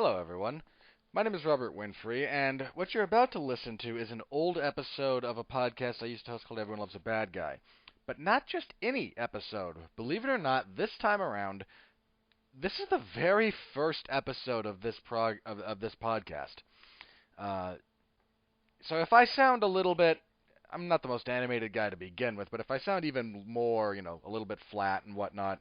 Hello, everyone. My name is Robert Winfree, and what you're about to listen to is an old episode of a podcast I used to host called Everyone Loves a Bad Guy. But not just any episode. Believe it or not, this time around, this is the very first episode of this this podcast. Uh, so if I sound a little bit, I'm not the most animated guy to begin with, but if I sound even more, a little bit flat and whatnot,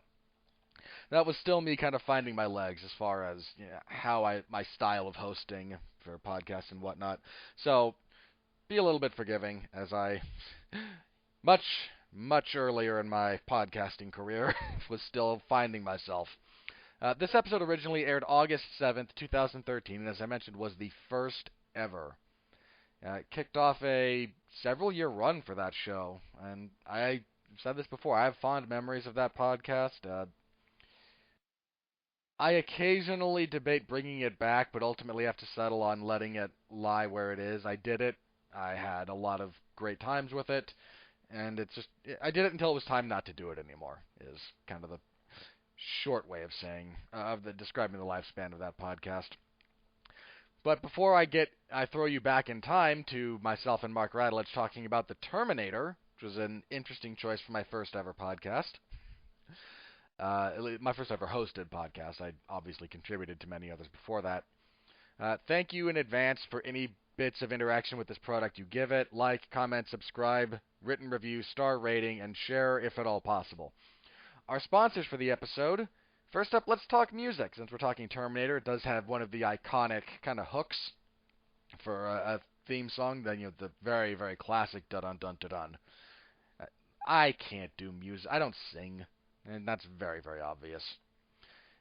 that was still me kind of finding my legs as far as how my style of hosting for podcasts and whatnot. So be a little bit forgiving as I much much earlier in my podcasting career was still finding myself. This episode originally aired August 7th, 2013, and as I mentioned was the first ever. It kicked off a several-year run for that show, and I said this before, I have fond memories of that podcast. I occasionally debate bringing it back, but ultimately have to settle on letting it lie where it is. I did it. I had a lot of great times with it, and I did it until it was time not to do it anymore, is kind of the short way of saying, describing the lifespan of that podcast. But before I throw you back in time to myself and Mark Radulich talking about the Terminator, which was an interesting choice for my first ever podcast. My first ever hosted podcast. I obviously contributed to many others before that. Thank you in advance for any bits of interaction with this product you give it. Like, comment, subscribe, written review, star rating, and share if at all possible. Our sponsors for the episode. First up, let's talk music. Since we're talking Terminator, it does have one of the iconic kind of hooks for a theme song. Then the very, very classic dun-dun-dun-dun-dun. I can't do music. I don't sing. And that's very, very obvious.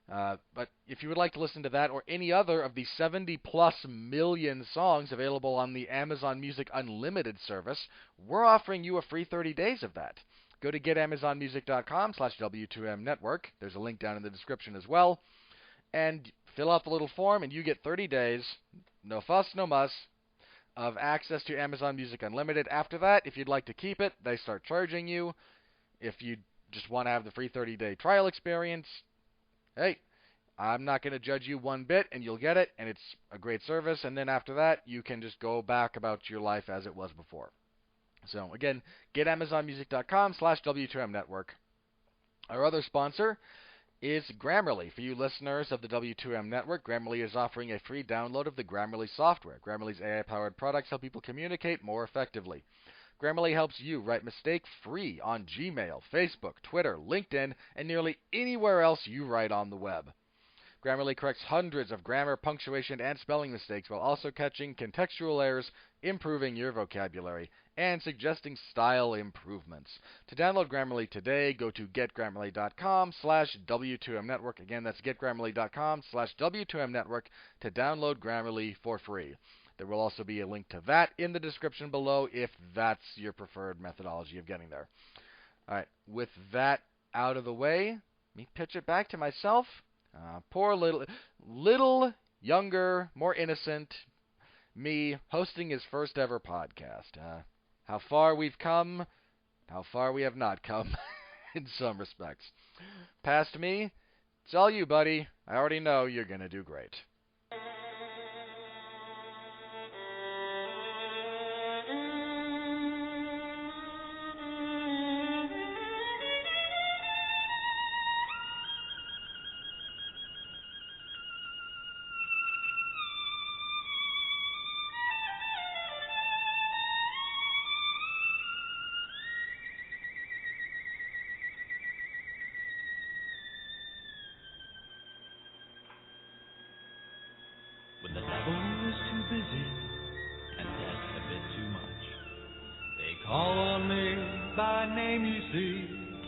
But if you would like to listen to that or any other of the 70-plus million songs available on the Amazon Music Unlimited service, we're offering you a free 30 days of that. Go to getamazonmusic.com/W2M Network. There's a link down in the description as well. And fill out the little form, and you get 30 days, no fuss, no muss, of access to Amazon Music Unlimited. After that, if you'd like to keep it, they start charging you. If you just want to have the free 30-day trial experience, hey, I'm not going to judge you one bit, and you'll get it, and it's a great service. And then after that, you can just go back about your life as it was before. So again, getamazonmusic.com/W2M Network. Our other sponsor is Grammarly. For you listeners of the W2M Network, Grammarly is offering a free download of the Grammarly software. Grammarly's AI-powered products help people communicate more effectively. Grammarly helps you write mistake-free on Gmail, Facebook, Twitter, LinkedIn, and nearly anywhere else you write on the web. Grammarly corrects hundreds of grammar, punctuation, and spelling mistakes while also catching contextual errors, improving your vocabulary, and suggesting style improvements. To download Grammarly today, go to getgrammarly.com/W2M Network. Again, that's getgrammarly.com/W2M Network to download Grammarly for free. There will also be a link to that in the description below if that's your preferred methodology of getting there. All right, with that out of the way, let me pitch it back to myself. Poor little younger, more innocent me hosting his first ever podcast. How far we've come, how far we have not come in some respects. Past me, it's all you, buddy. I already know you're going to do great. When the devil is too busy and death a bit too much, they call on me by name, you see,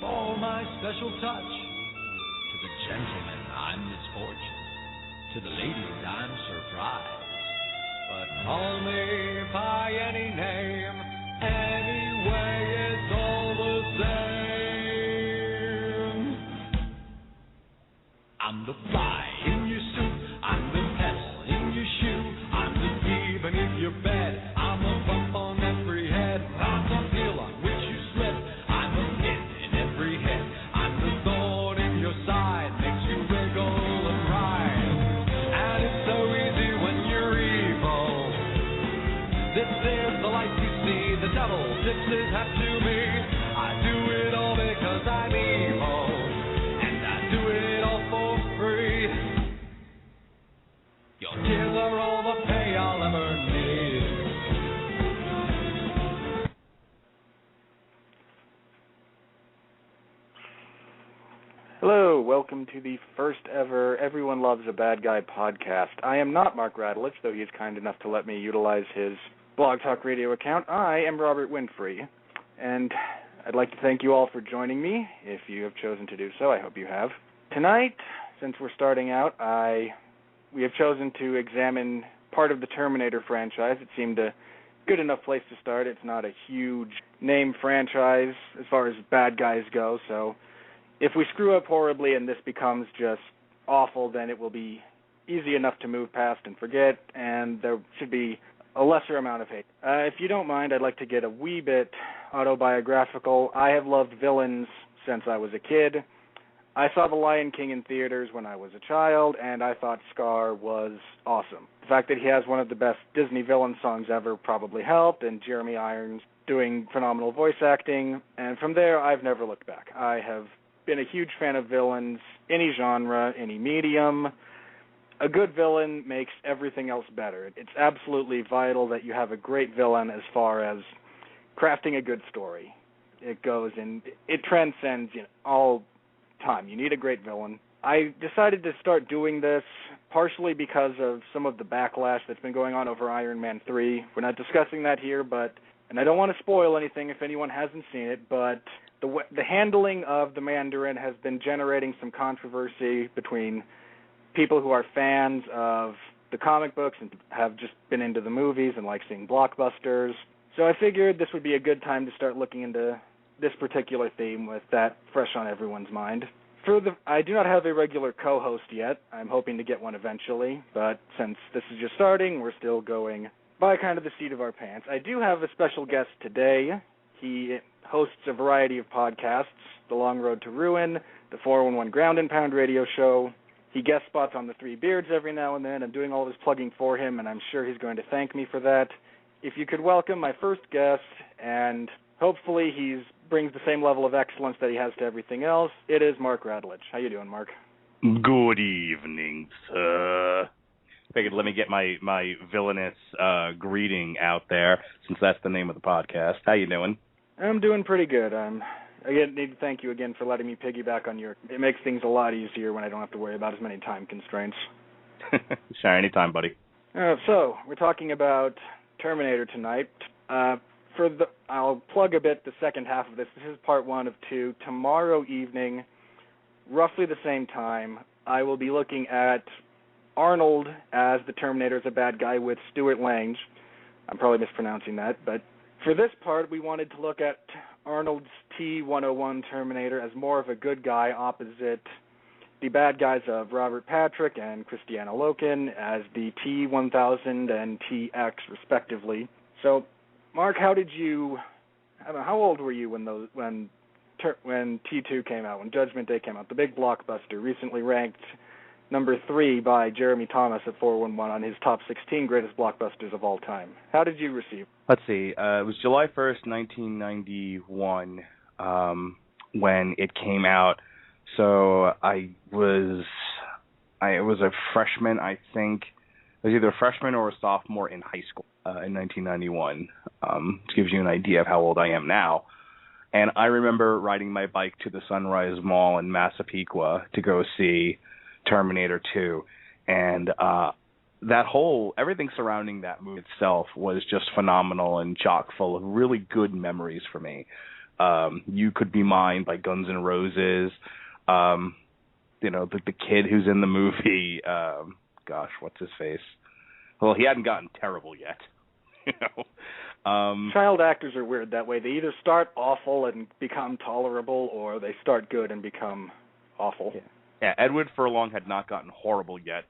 for my special touch. To the gentlemen, I'm misfortune. To the ladies, I'm surprise. But call me by any name, anyway, it's all the same. I'm the fly in your suit, I'm the pest in your shoe, I'm the bee beneath your bed, I'm a bump on every head, I'm the hill on which you slip, I'm a pin in every head, I'm the thorn in your side, makes you wiggle and writhe, and it's so bosses have to me. I do it all because I'm evil, and I do it all for free. Your tears are all the pay I'll ever need. Hello, welcome to the first ever Everyone Loves a Bad Guy podcast. I am not Mark Radulich, though he is kind enough to let me utilize his Blog Talk Radio account. I am Robert Winfree, and I'd like to thank you all for joining me. If you have chosen to do so, I hope you have. Tonight, since we're starting out, we have chosen to examine part of the Terminator franchise. It seemed a good enough place to start. It's not a huge name franchise as far as bad guys go, so if we screw up horribly and this becomes just awful, then it will be easy enough to move past and forget, and there should be a lesser amount of hate. If you don't mind, I'd like to get a wee bit autobiographical. I have loved villains since I was a kid. I saw The Lion King in theaters when I was a child, and I thought Scar was awesome. The fact that he has one of the best Disney villain songs ever probably helped, and Jeremy Irons doing phenomenal voice acting, and from there, I've never looked back. I have been a huge fan of villains, any genre, any medium. A good villain makes everything else better. It's absolutely vital that you have a great villain as far as crafting a good story. It goes in, it transcends all time. You need a great villain. I decided to start doing this partially because of some of the backlash that's been going on over Iron Man 3. We're not discussing that here, and I don't want to spoil anything if anyone hasn't seen it, but the handling of the Mandarin has been generating some controversy between people who are fans of the comic books and have just been into the movies and like seeing blockbusters. So I figured this would be a good time to start looking into this particular theme with that fresh on everyone's mind. I do not have a regular co-host yet. I'm hoping to get one eventually, but since this is just starting, we're still going by kind of the seat of our pants. I do have a special guest today. He hosts a variety of podcasts, The Long Road to Ruin, the 411 Ground and Pound radio show. He guest spots on the Three Beards every now and then. I'm doing all this plugging for him, and I'm sure he's going to thank me for that. If you could welcome my first guest, and hopefully he brings the same level of excellence that he has to everything else, it is Mark Radulich. How you doing, Mark? Good evening, sir. Figured let me get my villainous greeting out there, since that's the name of the podcast. How you doing? I'm doing pretty good. Again, need to thank you again for letting me piggyback on your... It makes things a lot easier when I don't have to worry about as many time constraints. Sure, anytime, buddy. So, we're talking about Terminator tonight. I'll plug a bit the second half of this. This is part 1 of 2. Tomorrow evening, roughly the same time, I will be looking at Arnold as the Terminator as a bad guy with Stuart Lange. I'm probably mispronouncing that, but for this part, we wanted to look at Arnold's T-101 Terminator as more of a good guy opposite the bad guys of Robert Patrick and Christiana Loken as the T-1000 and TX, respectively. So, Mark, how old were you when T2 came out, when Judgment Day came out, the big blockbuster, recently ranked number 3 by Jeremy Thomas at 411 on his top 16 greatest blockbusters of all time? How did you receive? Let's see. It was July 1st, 1991, when it came out. So I was a freshman, I think. I was either a freshman or a sophomore in high school in 1991. This gives you an idea of how old I am now. And I remember riding my bike to the Sunrise Mall in Massapequa to go see Terminator 2. And everything surrounding that movie itself was just phenomenal and chock full of really good memories for me. You Could Be Mine by Guns N' Roses. The kid who's in the movie, what's his face? Well, he hadn't gotten terrible yet. Child actors are weird that way. They either start awful and become tolerable, or they start good and become awful. Yeah, Edward Furlong had not gotten horrible yet.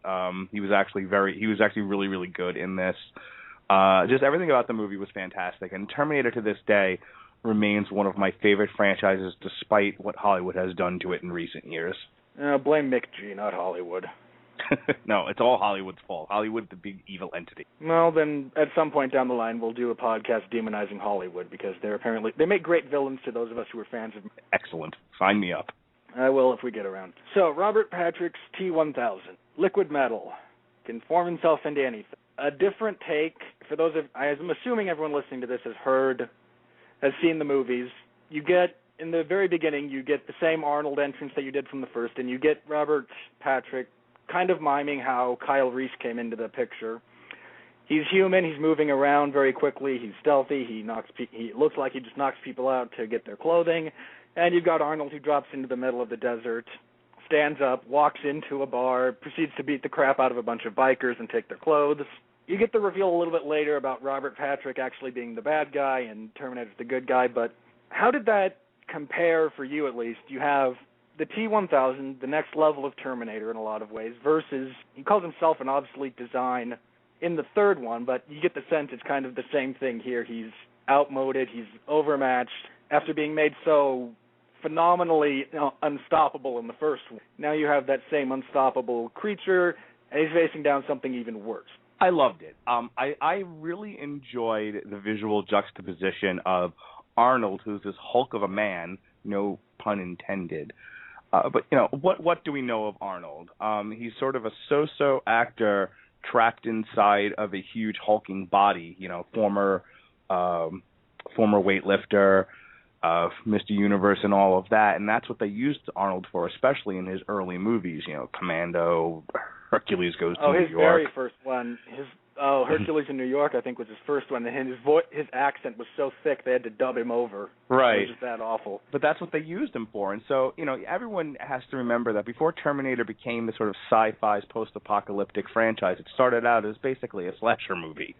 He was actually really, really good in this. Just everything about the movie was fantastic. And Terminator to this day remains one of my favorite franchises, despite what Hollywood has done to it in recent years. Blame Mick G, not Hollywood. No, it's all Hollywood's fault. Hollywood's the big evil entity. Well, then at some point down the line, we'll do a podcast demonizing Hollywood because they make great villains to those of us who are fans of. Excellent. Sign me up. I will if we get around. So, Robert Patrick's T-1000, liquid metal, can form himself into anything. A different take, for those of, I'm assuming everyone listening to this has seen the movies. You get, in the very beginning, you get the same Arnold entrance that you did from the first, and you get Robert Patrick kind of miming how Kyle Reese came into the picture. He's human, he's moving around very quickly, he's stealthy, he looks like he just knocks people out to get their clothing. And you've got Arnold who drops into the middle of the desert, stands up, walks into a bar, proceeds to beat the crap out of a bunch of bikers and take their clothes. You get the reveal a little bit later about Robert Patrick actually being the bad guy and Terminator's the good guy, but how did that compare for you at least? You have the T-1000, the next level of Terminator in a lot of ways, versus, he calls himself an obsolete design in the third one, but you get the sense it's kind of the same thing here. He's outmoded, he's overmatched, after being made so phenomenally unstoppable in the first one. Now you have that same unstoppable creature, and he's facing down something even worse. I loved it. I really enjoyed the visual juxtaposition of Arnold, who's this hulk of a man, no pun intended. But, what do we know of Arnold? He's sort of a so-so actor trapped inside of a huge hulking body, former weightlifter, Mr. Universe and all of that, and that's what they used Arnold for, especially in his early movies, Commando, Hercules Goes to New York. His very first one, Hercules in New York, I think was his first one, and his accent was so thick they had to dub him over. Right. It was just that awful. But that's what they used him for, and so, everyone has to remember that before Terminator became the sort of sci-fi post-apocalyptic franchise, it started out as basically a slasher movie.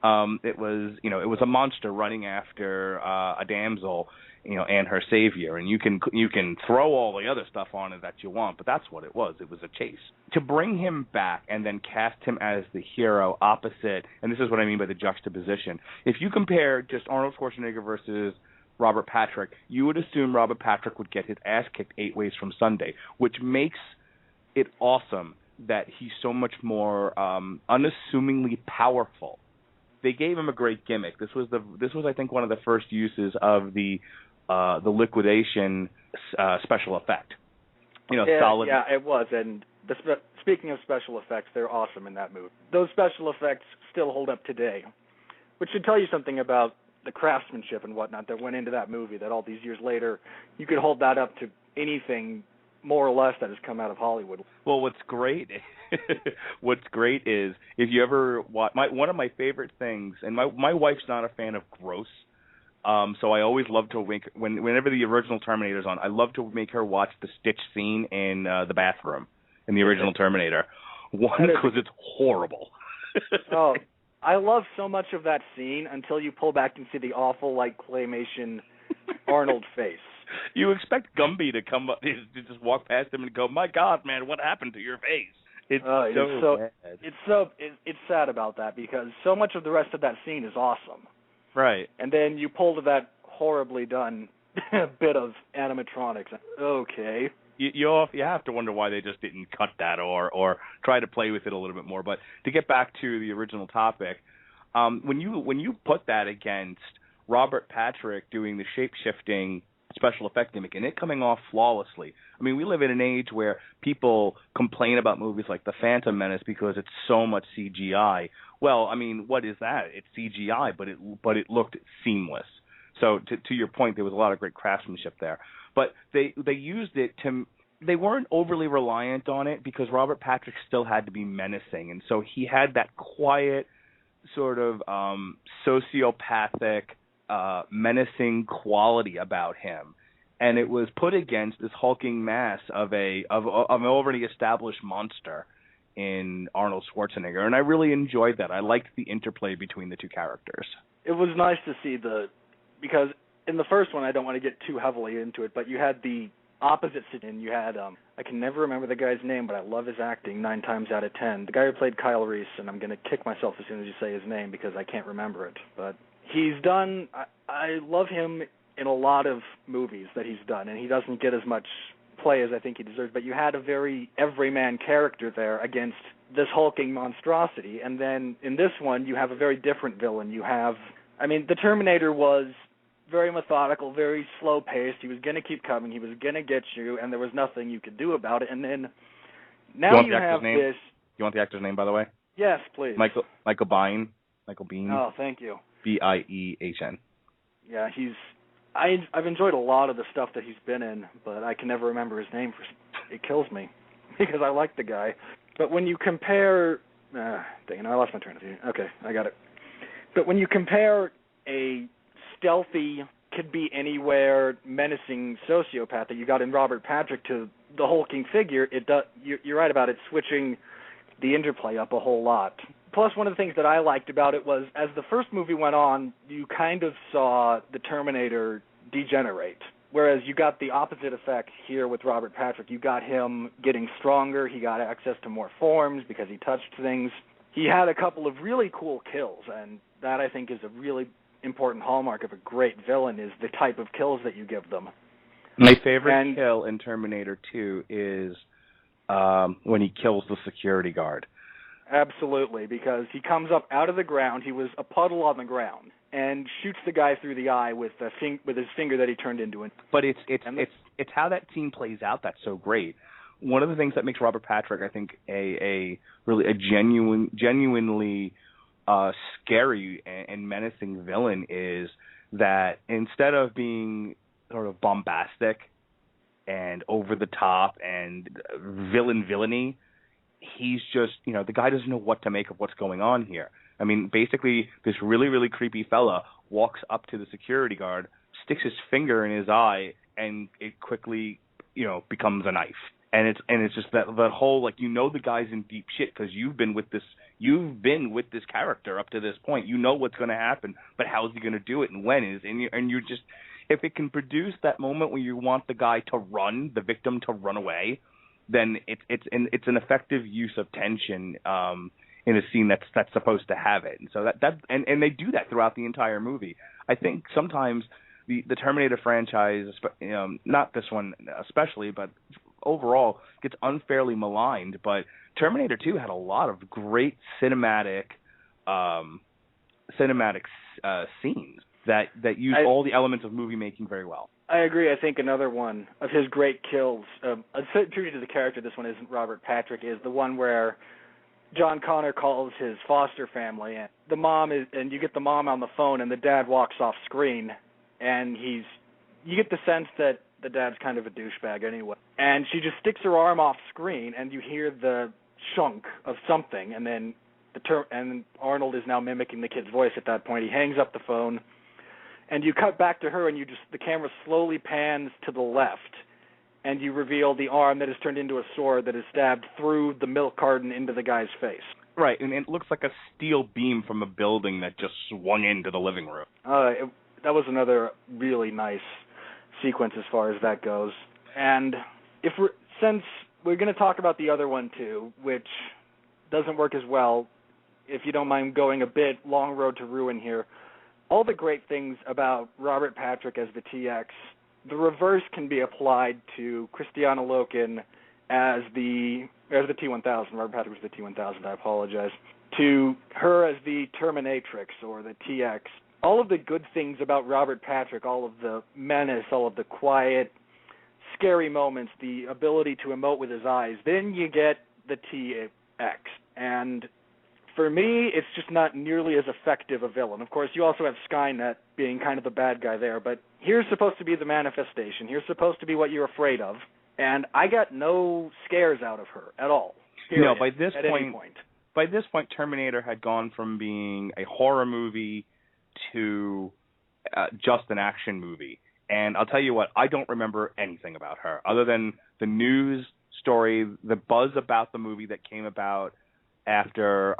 It was a monster running after a damsel, and her savior, and you can throw all the other stuff on it that you want, but that's what it was. It was a chase. To bring him back and then cast him as the hero opposite, and this is what I mean by the juxtaposition. If you compare just Arnold Schwarzenegger versus Robert Patrick, you would assume Robert Patrick would get his ass kicked 8 ways from Sunday, which makes it awesome that he's so much more unassumingly powerful. They gave him a great gimmick. This was I think one of the first uses of the liquidation special effect. Solid. Yeah, it was. And speaking of special effects, they're awesome in that movie. Those special effects still hold up today, which should tell you something about the craftsmanship and whatnot that went into that movie. That all these years later, you could hold that up to anything more or less that has come out of Hollywood. Well, what's great is if you ever watch one of my favorite things, and my wife's not a fan of gross, so I always love to whenever the original Terminator's on, I love to make her watch the Stitch scene in the bathroom in the original Terminator. One, because it's horrible. Oh, I love so much of that scene until you pull back and see the awful claymation Arnold face. You expect Gumby to come up, to just walk past him and go, "My God, man, what happened to your face?" It's bad. It's sad about that because so much of the rest of that scene is awesome. Right. And then you pull to that horribly done bit of animatronics. Okay. You have to wonder why they just didn't cut that or try to play with it a little bit more. But to get back to the original topic, when you put that against Robert Patrick doing the shape-shifting special effect gimmick and it coming off flawlessly. I mean, we live in an age where people complain about movies like The Phantom Menace because it's so much CGI. Well, I mean, what is that? It's CGI, but it looked seamless. So to your point, there was a lot of great craftsmanship there. But they used it to – they weren't overly reliant on it because Robert Patrick still had to be menacing. And so he had that quiet sort of sociopathic – menacing quality about him, and it was put against this hulking mass of an already established monster in Arnold Schwarzenegger, and I really enjoyed that. I liked the interplay between the two characters. It was nice to see because in the first one, I don't want to get too heavily into it, but you had the opposite scene. You had I can never remember the guy's name, but I love his acting 9 times out of 10. The guy who played Kyle Reese, and I'm going to kick myself as soon as you say his name because I can't remember it, but he's done. I love him in a lot of movies that he's done, and he doesn't get as much play as I think he deserves, but you had a very everyman character there against this hulking monstrosity. And then in this one, you have a very different villain. The Terminator was very methodical, very slow-paced. He was going to keep coming. He was going to get you, and there was nothing you could do about it. And then now you have this... You want the actor's name, by the way? Yes, please. Michael Biehn. Michael Biehn. Oh, thank you. Biehn. Yeah, I've enjoyed a lot of the stuff that he's been in, but I can never remember his name. It kills me because I like the guy. But when you compare... I lost my train of thought. Okay, I got it. But when you compare a stealthy, could-be-anywhere, menacing sociopath that you got in Robert Patrick to the hulking figure, you're right about it switching the interplay up a whole lot. Plus, one of the things that I liked about it was, as the first movie went on, you kind of saw the Terminator degenerate, whereas you got the opposite effect here with Robert Patrick. You got him getting stronger. He got access to more forms because he touched things. He had a couple of really cool kills, and that, I think, is a really important hallmark of a great villain, is the type of kills that you give them. My favorite kill in Terminator 2 is when he kills the security guard. Absolutely, because he comes up out of the ground. He was a puddle on the ground, and shoots the guy through the eye with his finger that he turned into it. But it's how that scene plays out that's so great. One of the things that makes Robert Patrick, I think, a genuinely scary and menacing villain is that instead of being sort of bombastic and over the top and villainy, he's just, the guy doesn't know what to make of what's going on here. I mean, basically, this really, really creepy fella walks up to the security guard, sticks his finger in his eye, and it quickly, becomes a knife. And it's just that whole, the guy's in deep shit because you've been with this character up to this point. You know what's going to happen, but how is he going to do it and when is? And you're just, if it can produce that moment where you want the guy to run, the victim to run away, then it's an effective use of tension in a scene that's supposed to have it. And so and they do that throughout the entire movie. I think sometimes the Terminator franchise, not this one especially, but overall gets unfairly maligned. But Terminator 2 had a lot of great cinematic scenes that use all the elements of movie making very well. I agree. I think another one of his great kills, a tribute to the character, this one isn't Robert Patrick, is the one where John Connor calls his foster family, and you get the mom on the phone, and the dad walks off screen, and you get the sense that the dad's kind of a douchebag anyway. And she just sticks her arm off screen, and you hear the shunk of something, and then and Arnold is now mimicking the kid's voice at that point. He hangs up the phone. And you cut back to her, and the camera slowly pans to the left, and you reveal the arm that is turned into a sword that is stabbed through the milk carton into the guy's face. Right, and it looks like a steel beam from a building that just swung into the living room. That was another really nice sequence as far as that goes. And since we're going to talk about the other one too, which doesn't work as well, if you don't mind going a bit long road to ruin here. All the great things about Robert Patrick as the TX, the reverse can be applied to Christiana Loken as the T-1000. Robert Patrick was the T-1000, I apologize. To her as the Terminatrix or the TX. All of the good things about Robert Patrick, all of the menace, all of the quiet, scary moments, the ability to emote with his eyes, then you get the TX. And for me, it's just not nearly as effective a villain. Of course, you also have Skynet being kind of the bad guy there, but here's supposed to be the manifestation. Here's supposed to be what you're afraid of, and I got no scares out of her at all. Period, by this point. By this point, Terminator had gone from being a horror movie to just an action movie. And I'll tell you what, I don't remember anything about her other than the news story, the buzz about the movie that came about after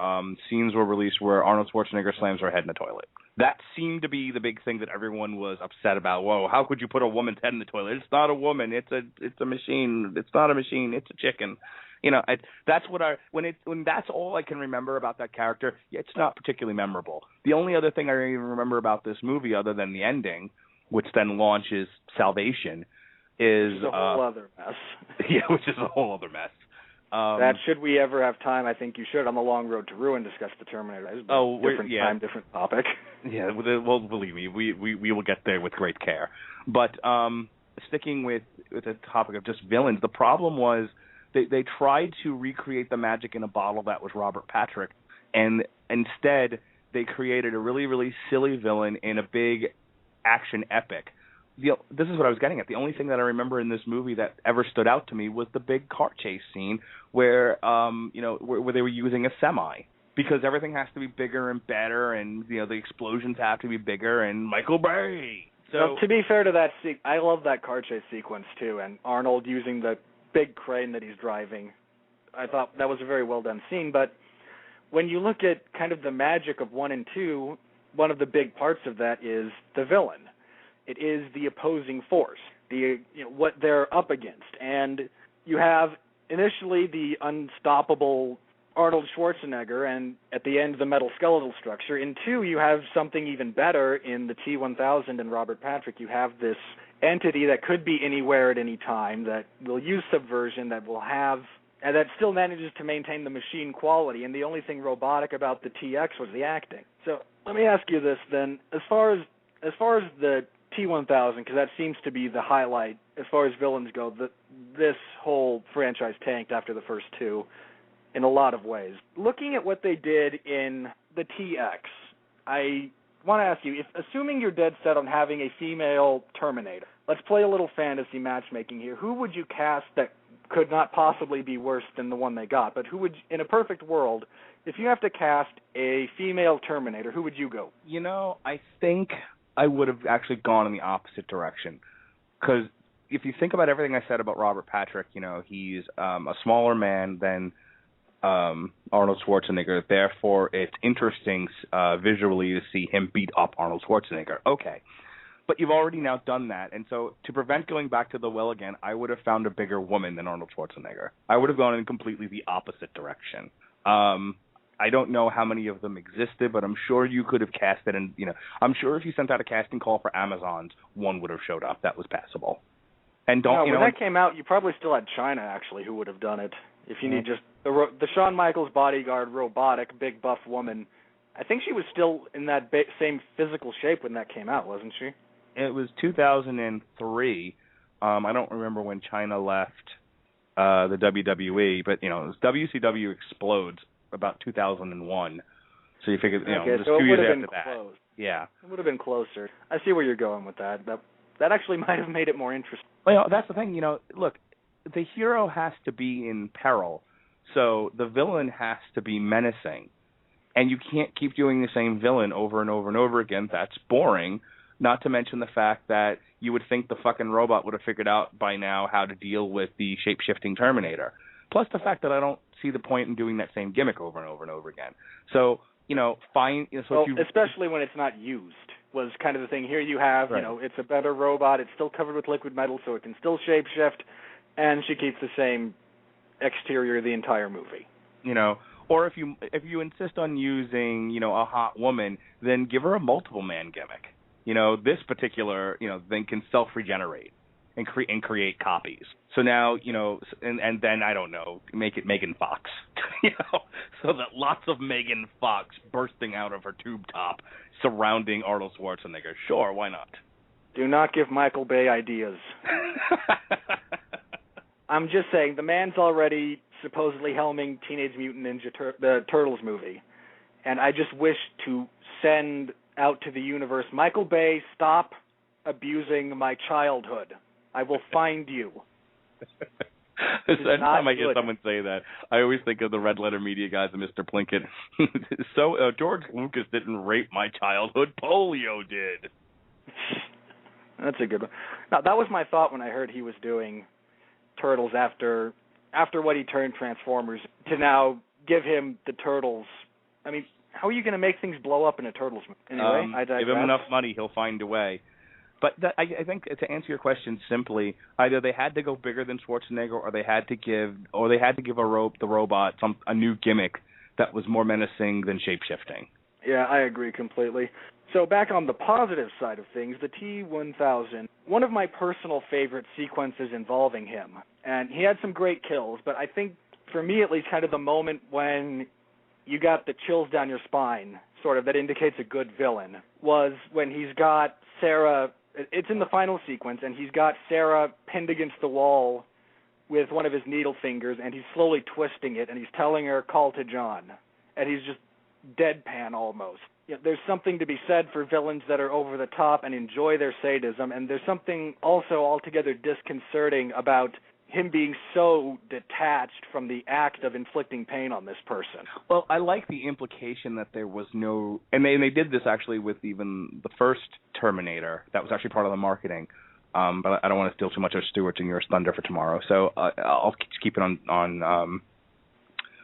scenes were released where Arnold Schwarzenegger slams her head in the toilet. That seemed to be the big thing that everyone was upset about. Whoa, how could you put a woman's head in the toilet? It's not a woman. It's a machine. It's not a machine. It's a chicken. That's when that's all I can remember about that character. It's not particularly memorable. The only other thing I even remember about this movie, other than the ending, which then launches Salvation, Which is a whole other mess. Yeah, which is a whole other mess. That, should we ever have time, I think you should, on the long road to ruin, discuss the Terminator. Different time, different topic. Yeah, well, believe me, we will get there with great care. But sticking with the topic of just villains, the problem was they tried to recreate the magic in a bottle that was Robert Patrick, and instead they created a really, really silly villain in a big action epic. This is what I was getting at. The only thing that I remember in this movie that ever stood out to me was the big car chase scene where where they were using a semi, because everything has to be bigger and better, and the explosions have to be bigger, and Michael Bay. So well, to be fair to that, I love that car chase sequence too, and Arnold using the big crane that he's driving. I thought that was a very well done scene, but when you look at kind of the magic of 1 and 2, one of the big parts of that is the villain. It is the opposing force, what they're up against. And you have initially the unstoppable Arnold Schwarzenegger, and at the end the metal skeletal structure. In 2, you have something even better in the T-1000 and Robert Patrick. You have this entity that could be anywhere at any time, that will use subversion, that still manages to maintain the machine quality. And the only thing robotic about the TX was the acting. So let me ask you this then: as far as the T-1000, because that seems to be the highlight as far as villains go. This whole franchise tanked after the first 2 in a lot of ways. Looking at what they did in the TX, I want to ask you, assuming you're dead set on having a female Terminator, let's play a little fantasy matchmaking here. Who would you cast that could not possibly be worse than the one they got? But who would, in a perfect world, if you have to cast a female Terminator, who would you go? I think I would have actually gone in the opposite direction, because if you think about everything I said about Robert Patrick, he's a smaller man than Arnold Schwarzenegger. Therefore, it's interesting visually to see him beat up Arnold Schwarzenegger. Okay, but you've already now done that, and so to prevent going back to the well again, I would have found a bigger woman than Arnold Schwarzenegger. I would have gone in completely the opposite direction. I don't know how many of them existed, but I'm sure you could have cast it, and I'm sure if you sent out a casting call for Amazons, one would have showed up that was passable. And when that came out, you probably still had China actually who would have done it. If you need just the Shawn Michaels bodyguard, robotic, big buff woman, I think she was still in that same physical shape when that came out, wasn't she? It was 2003. I don't remember when China left the WWE, but WCW explodes about 2001. So you figure, just so 2 years after that. Close. Yeah. It would have been closer. I see where you're going with that. That actually might have made it more interesting. Well, that's the thing. Look, the hero has to be in peril, so the villain has to be menacing. And you can't keep doing the same villain over and over and over again. That's boring. Not to mention the fact that you would think the fucking robot would have figured out by now how to deal with the shape-shifting Terminator. Plus the fact that I don't see the point in doing that same gimmick over and over and over again. So, especially when it's not used, was kind of the thing. Here you have, right. It's a better robot. It's still covered with liquid metal, so it can still shape-shift, and she keeps the same exterior the entire movie. Or if you insist on using, a hot woman, then give her a multiple man gimmick. This particular, thing can self-regenerate and create copies. So now, and then, I don't know, make it Megan Fox, so that lots of Megan Fox bursting out of her tube top surrounding Arnold Schwarzenegger. Sure, why not? Do not give Michael Bay ideas. I'm just saying, the man's already supposedly helming Teenage Mutant Ninja the Turtles movie, and I just wish to send out to the universe, Michael Bay, stop abusing my childhood. I will find you. Anytime I hear someone say that, I always think of the Red Letter Media guys and Mr. Plinkett. So George Lucas didn't rape my childhood, polio did. That's a good one. Now, that was my thought when I heard he was doing Turtles after what he turned Transformers, to now give him the Turtles. I mean, how are you going to make things blow up in a Turtles movie? Anyway, I digress. Give him enough money, he'll find a way. But I think to answer your question simply, either they had to go bigger than Schwarzenegger, or they had to give the robot a new gimmick that was more menacing than shape-shifting. Yeah, I agree completely. So back on the positive side of things, the T-1000, one of my personal favorite sequences involving him. And he had some great kills, but I think, for me at least, kind of the moment when you got the chills down your spine, sort of, that indicates a good villain, was when he's got Sarah, it's in the final sequence, and he's got Sarah pinned against the wall with one of his needle fingers, and he's slowly twisting it, and he's telling her, call to John. And he's just deadpan almost. You know, there's something to be said for villains that are over the top and enjoy their sadism, and there's something also altogether disconcerting about him being so detached from the act of inflicting pain on this person. Well, I like the implication that there was no, and they did this actually with even the first Terminator. That was actually part of the marketing. But I don't want to steal too much of Stuart and your thunder for tomorrow, so I'll just keep it on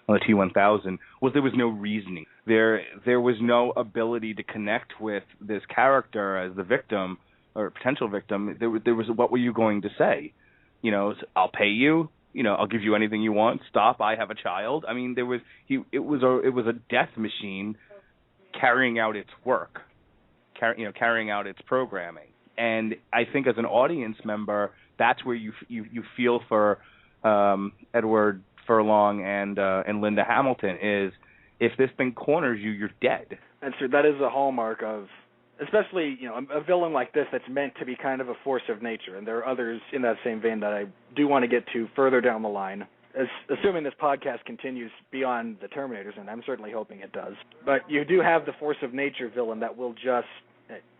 the T-1000. Was there was no reasoning. There was no ability to connect with this character as the victim or potential victim. There was, what were you going to say? You know, I'll pay you. You know, I'll give you anything you want. Stop. I have a child. I mean, it was a death machine carrying out its work, carrying out its programming. And I think as an audience member, that's where you feel for Edward Furlong and Linda Hamilton is, if this thing corners you, you're dead. And so that is a hallmark of, especially, you know, a villain like this that's meant to be kind of a force of nature. And there are others in that same vein that I do want to get to further down the line, assuming this podcast continues beyond the Terminators, and I'm certainly hoping it does. But you do have the force of nature villain that will just,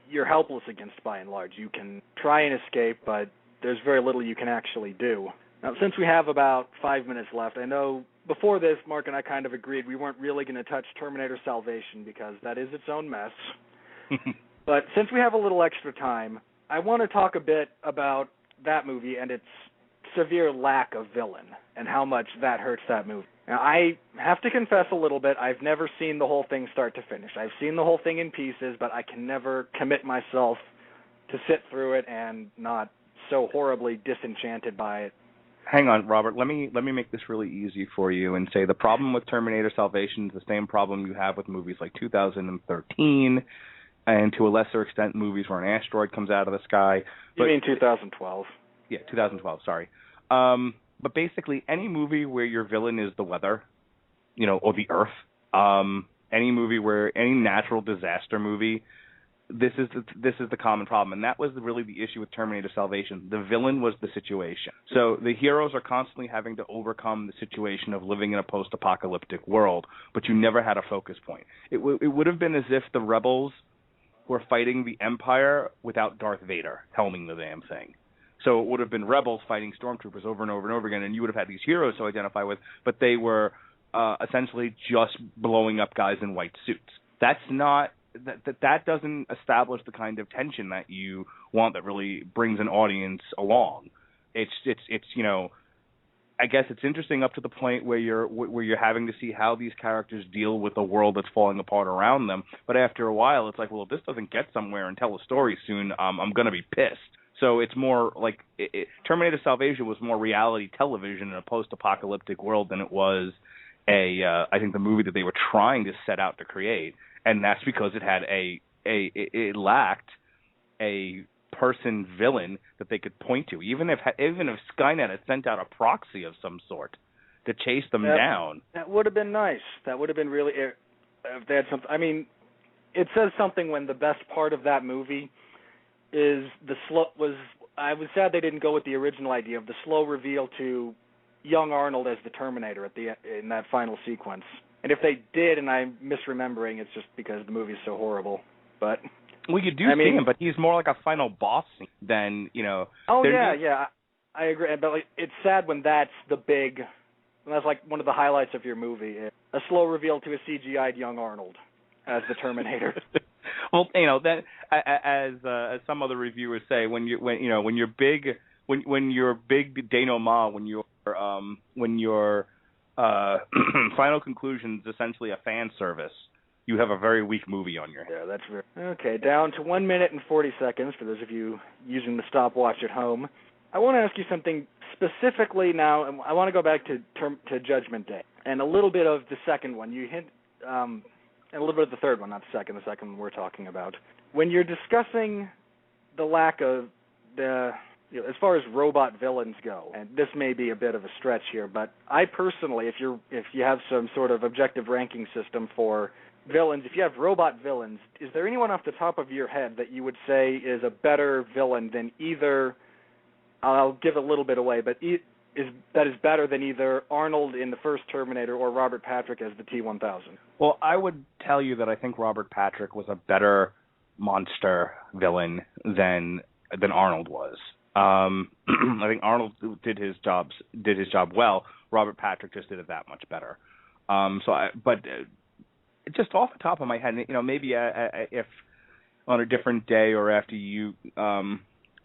you're helpless against by and large. You can try and escape, but there's very little you can actually do. Now, since we have about 5 minutes left, I know before this, Mark and I kind of agreed we weren't really going to touch Terminator Salvation because that is its own mess. But since we have a little extra time, I want to talk a bit about that movie and its severe lack of villain and how much that hurts that movie. Now, I have to confess a little bit, I've never seen the whole thing start to finish. I've seen the whole thing in pieces, but I can never commit myself to sit through it and not so horribly disenchanted by it. Hang on, Robert. Let me make this really easy for you and say the problem with Terminator Salvation is the same problem you have with movies like 2013 and to a lesser extent movies where an asteroid comes out of the sky. You mean 2012? Yeah, 2012, sorry. But basically any movie where your villain is the weather, you know, or the earth, any natural disaster movie, this is the common problem, and that was really the issue with Terminator Salvation. The villain was the situation. So the heroes are constantly having to overcome the situation of living in a post-apocalyptic world, but you never had a focus point. It would have been as if the rebels were fighting the Empire without Darth Vader helming the damn thing. So it would have been rebels fighting stormtroopers over and over and over again, and you would have had these heroes to identify with, but they were essentially just blowing up guys in white suits. That's not... That doesn't establish the kind of tension that you want that really brings an audience along. It's you know, I guess it's interesting up to the point where you're having to see how these characters deal with the world that's falling apart around them. But after a while, it's like, well, if this doesn't get somewhere and tell a story soon, I'm going to be pissed. So it's more like Terminator Salvation was more reality television in a post-apocalyptic world than it was I think the movie that they were trying to set out to create. And that's because it lacked a person villain that they could point to. Even if Skynet had sent out a proxy of some sort to chase them down, that would have been nice. That would have been really, if they had something. I mean, it says something when the best part of that movie is I was sad they didn't go with the original idea of the slow reveal to young Arnold as the Terminator in that final sequence. And if they did, and I'm misremembering, it's just because the movie's so horrible. But we could see him, but he's more like a final boss than, you know. Oh yeah, I agree. But like, it's sad when that's that's like one of the highlights of your movie, a slow reveal to a CGI'd young Arnold as the Terminator. Well, you know that as some other reviewers say, when you're big denouement, when your final conclusion is essentially a fan service, you have a very weak movie on your hands. Yeah, that's very... Okay, down to 1 minute and 40 seconds for those of you using the stopwatch at home. I want to ask you something specifically now. I want to go back to Judgment Day and a little bit of the second one. You hint, and a little bit of the third one, not the second one we're talking about. When you're discussing the lack of as far as robot villains go, and this may be a bit of a stretch here, but I personally, if you have some sort of objective ranking system for villains, if you have robot villains, is there anyone off the top of your head that you would say is a better villain than either? I'll give a little bit away, but that is better than either Arnold in the first Terminator or Robert Patrick as the T-1000? Well, I would tell you that I think Robert Patrick was a better monster villain than Arnold was. I think Arnold did his job well. Robert Patrick just did it that much better. But just off the top of my head, maybe if on a different day or after you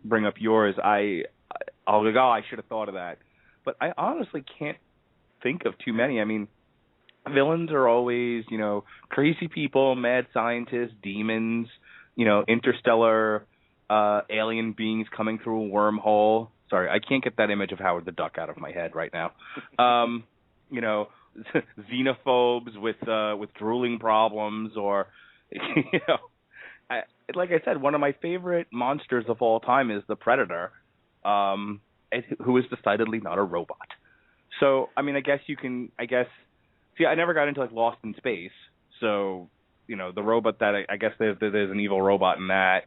bring up yours, I'll go, I should have thought of that. But I honestly can't think of too many. I mean, villains are always, crazy people, mad scientists, demons, interstellar alien beings coming through a wormhole. Sorry, I can't get that image of Howard the Duck out of my head right now. Xenophobes with drooling problems, or like I said, one of my favorite monsters of all time is the Predator, who is decidedly not a robot. So, I mean, see, I never got into like Lost in Space, so the robot that I guess there's an evil robot in that.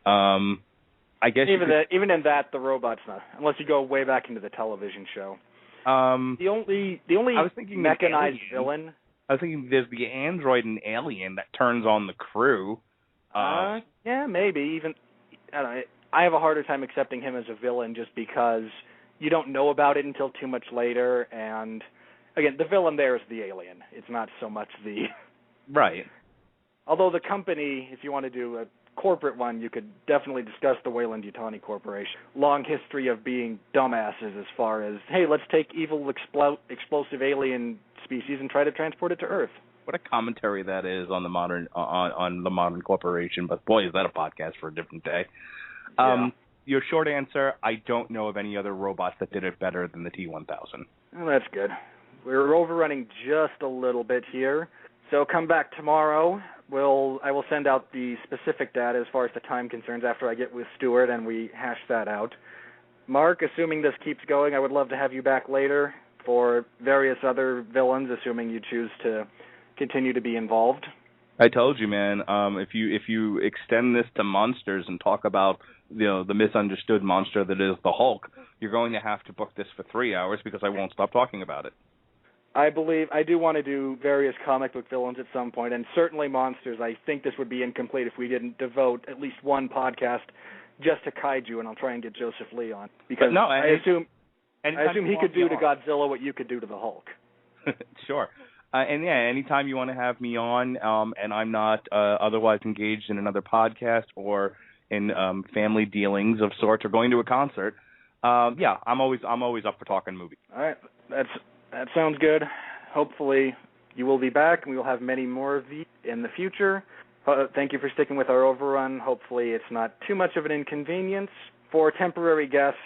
I guess even in that, the robot's not, unless you go way back into the television show. The only I was thinking mechanized villain. I was thinking there's the android and alien that turns on the crew. Yeah, maybe even. I don't know. I have a harder time accepting him as a villain just because you don't know about it until too much later. And again, the villain there is the alien. It's not so much the right. Although the company, if you want to do a corporate one, you could definitely discuss the Weyland-Yutani Corporation. Long history of being dumbasses as far as, hey, let's take evil explosive alien species and try to transport it to Earth. What a commentary that is on the modern on the modern corporation. But boy, is that a podcast for a different day. Yeah. Your short answer, I don't know of any other robots that did it better than the T-1000. Well, that's good. We're overrunning just a little bit here. So come back tomorrow. I will send out the specific data as far as the time concerns after I get with Stuart and we hash that out. Mark, assuming this keeps going, I would love to have you back later for various other villains, assuming you choose to continue to be involved. I told you, man. If you extend this to monsters and talk about the misunderstood monster that is the Hulk, you're going to have to book this for 3 hours because I won't stop talking about it. I believe I do want to do various comic book villains at some point, and certainly monsters. I think this would be incomplete if we didn't devote at least one podcast just to kaiju, and I'll try and get Joseph Lee on because I assume he could do to Godzilla what you could do to the Hulk. Sure. And yeah, anytime you want to have me on, and I'm not otherwise engaged in another podcast or in family dealings of sorts or going to a concert, yeah, I'm always up for talking movies. All right, that sounds good. Hopefully you will be back, and we will have many more of these in the future. Thank you for sticking with our overrun. Hopefully it's not too much of an inconvenience. For temporary guest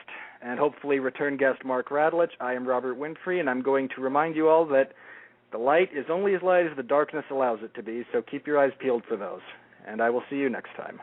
and hopefully return guest Mark Radulich, I am Robert Winfree, and I'm going to remind you all that the light is only as light as the darkness allows it to be, so keep your eyes peeled for those. And I will see you next time.